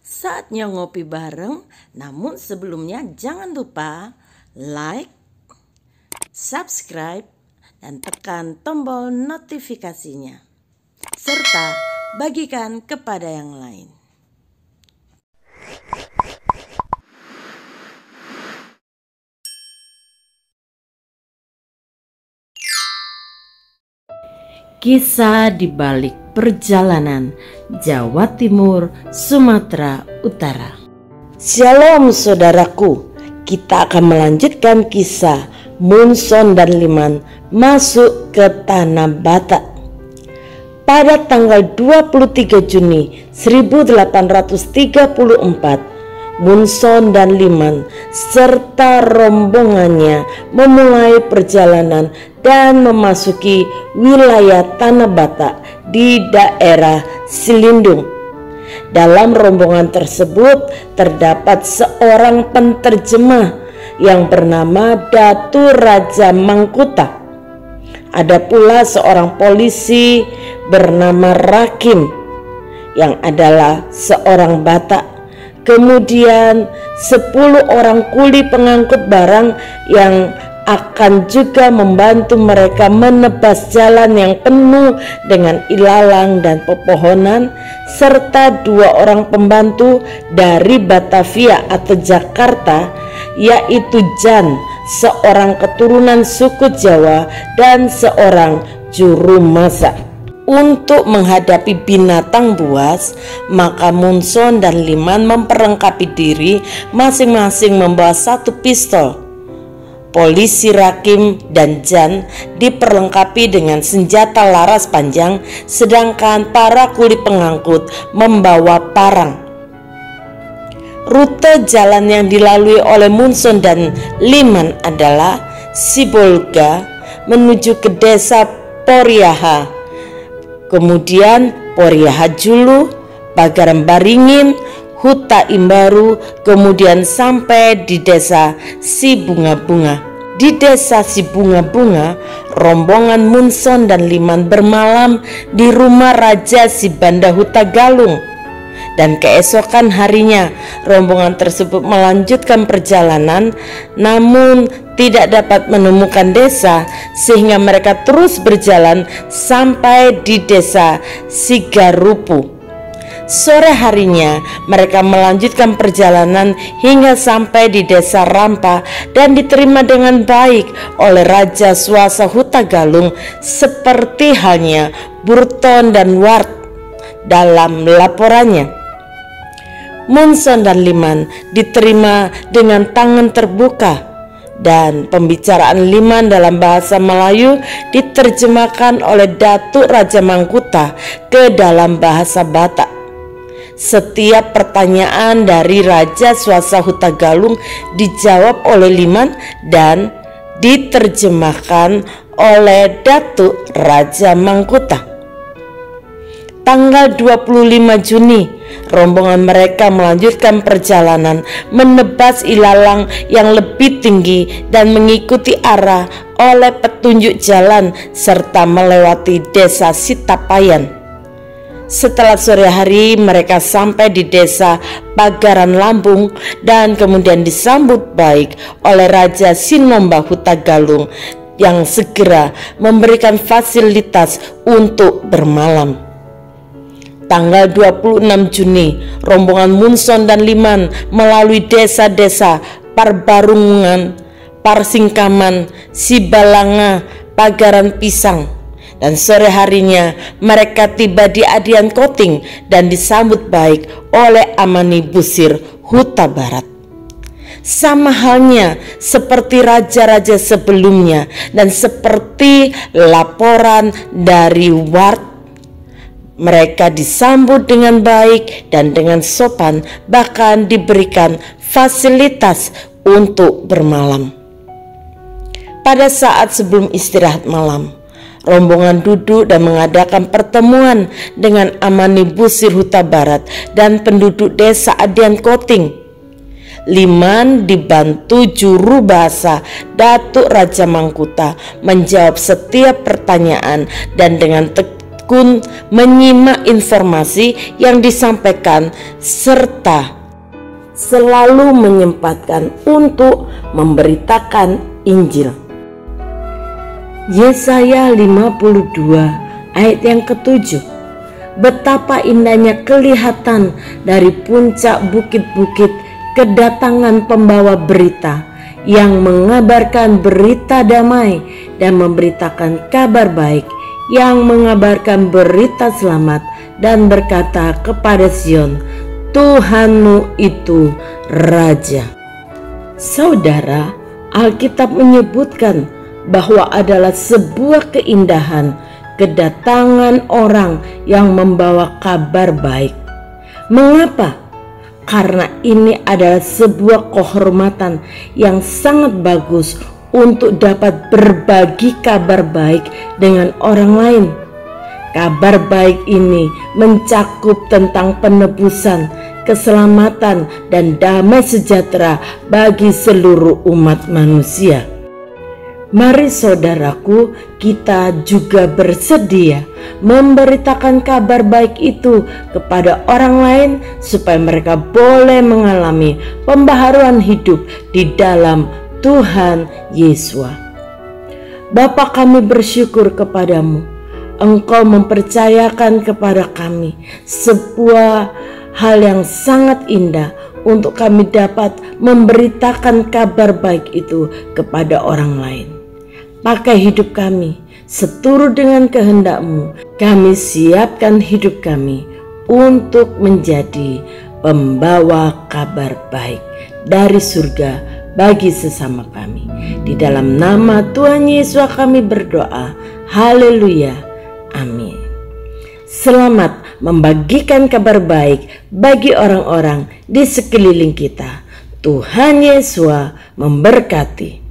Saatnya ngopi bareng, namun sebelumnya jangan lupa like, subscribe, dan tekan tombol notifikasinya. Serta bagikan kepada yang lain. Kisah di balik perjalanan Jawa Timur, Sumatera Utara. Shalom saudaraku, kita akan melanjutkan kisah Munson dan Liman masuk ke Tanah Batak. Pada tanggal 23 Juni 1834, Munson dan Liman serta rombongannya memulai perjalanan dan memasuki wilayah Tanah Batak di daerah Silindung. Dalam rombongan tersebut terdapat seorang penterjemah yang bernama Datu Raja Mangkuta. Ada pula seorang polisi bernama Rakim yang adalah seorang Batak. Kemudian 10 orang kuli pengangkut barang yang akan juga membantu mereka menebas jalan yang penuh dengan ilalang dan pepohonan, serta 2 orang pembantu dari Batavia atau Jakarta, yaitu Jan, seorang keturunan suku Jawa, dan seorang juru masak. Untuk menghadapi binatang buas, maka Munson dan Liman memperlengkapi diri, masing-masing membawa 1 pistol. Polisi Rakim dan Jan diperlengkapi dengan senjata laras panjang, sedangkan para kuli pengangkut membawa parang. Rute jalan yang dilalui oleh Munson dan Liman adalah Sibolga menuju ke desa Poriaha, kemudian Poriaha Julu, Pagaran Baringin, Huta Imbaru, kemudian sampai di desa Si Bunga-Bunga. Di desa Si Bunga-Bunga, rombongan Munson dan Liman bermalam di rumah Raja Si Banda Huta Galung. Dan keesokan harinya rombongan tersebut melanjutkan perjalanan, namun tidak dapat menemukan desa, sehingga mereka terus berjalan sampai di desa Sigarupu. Sore harinya mereka melanjutkan perjalanan hingga sampai di desa Rampa dan diterima dengan baik oleh Raja Swasa Huta Galung, seperti halnya Burton dan Ward dalam laporannya. Munson dan Liman diterima dengan tangan terbuka, dan pembicaraan Liman dalam bahasa Melayu diterjemahkan oleh Datuk Raja Mangkuta ke dalam bahasa Batak. Setiap pertanyaan dari Raja Swasa Huta Galung dijawab oleh Liman dan diterjemahkan oleh Datuk Raja Mangkuta. Tanggal 25 Juni, rombongan mereka melanjutkan perjalanan menebas ilalang yang lebih tinggi dan mengikuti arah oleh petunjuk jalan serta melewati desa Sitapayan. Setelah sore hari mereka sampai di desa Pagaran Lambung dan kemudian disambut baik oleh Raja Sinomba Huta Galung yang segera memberikan fasilitas untuk bermalam. Tanggal 26 Juni, rombongan Munson dan Liman melalui desa-desa Parbarungan, Parsingkaman, Sibalanga, Pagaran Pisang, dan sore harinya mereka tiba di Adian Koting dan disambut baik oleh Amani Busir Huta Barat. Sama halnya seperti raja-raja sebelumnya dan seperti laporan dari Ward, mereka disambut dengan baik dan dengan sopan, bahkan diberikan fasilitas untuk bermalam. Pada saat sebelum istirahat malam, rombongan duduk dan mengadakan pertemuan dengan Amani Busir Huta Barat dan penduduk desa Adian Koting. Liman dibantu juru bahasa Datuk Raja Mangkuta menjawab setiap pertanyaan dan dengan tekun menyimak informasi yang disampaikan serta selalu menyempatkan untuk memberitakan Injil. Yesaya 52 ayat yang ke-7. Betapa indahnya kelihatan dari puncak bukit-bukit kedatangan pembawa berita yang mengabarkan berita damai dan memberitakan kabar baik, yang mengabarkan berita selamat dan berkata kepada Sion, Tuhanmu itu Raja. Saudara, Alkitab menyebutkan bahwa adalah sebuah keindahan kedatangan orang yang membawa kabar baik. Mengapa? Karena ini adalah sebuah kehormatan yang sangat bagus untuk dapat berbagi kabar baik dengan orang lain. Kabar baik ini mencakup tentang penebusan, keselamatan, dan damai sejahtera bagi seluruh umat manusia. Mari saudaraku, kita juga bersedia memberitakan kabar baik itu kepada orang lain supaya mereka boleh mengalami pembaharuan hidup di dalam Tuhan Yesus. Bapa, kami bersyukur kepadamu. Engkau mempercayakan kepada kami sebuah hal yang sangat indah untuk kami dapat memberitakan kabar baik itu kepada orang lain. Pakai hidup kami seturut dengan kehendak-Mu. Kami siapkan hidup kami untuk menjadi pembawa kabar baik dari surga bagi sesama kami. Di dalam nama Tuhan Yesus kami berdoa. Haleluya. Amin. Selamat membagikan kabar baik bagi orang-orang di sekeliling kita. Tuhan Yesus memberkati.